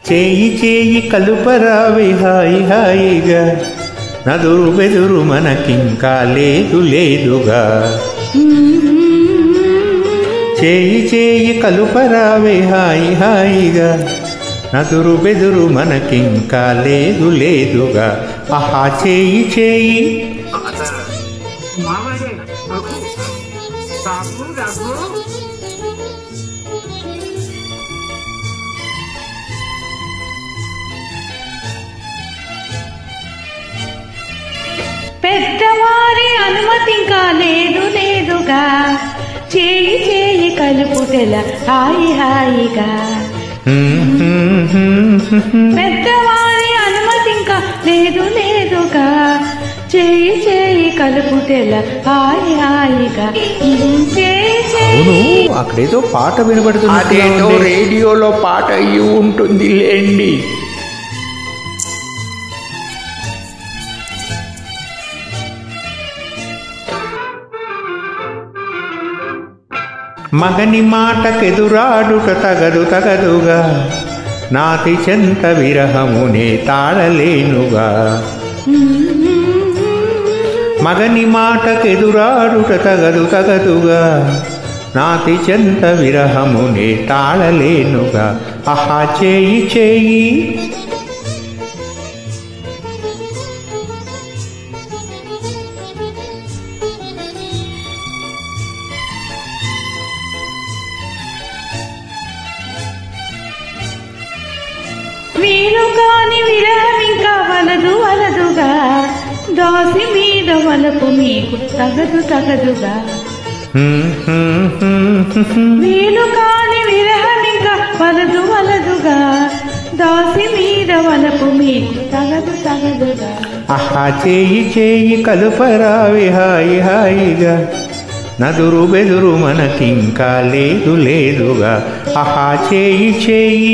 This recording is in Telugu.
చేయి చేయి కలుపరావే హాయి హాయిగా నదురు బెదురు మనకింకా లేదు లేదుగా చేయి చేయి కలుపరావే హాయి హాయిగా నదురు బెదురు మనకింకా లేదు లేదుగా ఆహా చేయి చేయి పెద్దవారి అనుమతి ఇంకా లేదు లేదుగా చేయి చేయి కలుపుటెల హాయి హాయిగా పెద్దవారి అనుమతి ఇంకా లేదు లేదుగా చేయి చేయి కలుపుటెల హాయి హాయిగా అవును అక్కడేదో పాట వినబడుతుంది అదేదో రేడియోలో పాట అయ్యి ఉంటుంది లేండి మగని మాటకెదురాడుట తగదు తగదుగా నాతి చెంత విరహమునే తాళలేనుగా మగని మాటకెదురాడుట తగదు తగదుగా నాతి చెంత విరహమునే తాళలేనుగా ఆహా చేయి చేయి వీలు కాని విరహం ఇంకా వలదు వలదుగా దాసి మీద వలపు మీకు తగదు తగదుగా వీలు కాని విరహం ఇంకా వలదు వలదుగా దాసి మీద వలపు మీకు తగదు తగదుగా ఆహా చేయి చేయి కలుపరావి హాయి హాయిగా నదురు బెదురు మనకింకా లేదు లేదుగా ఆహా చేయి చేయి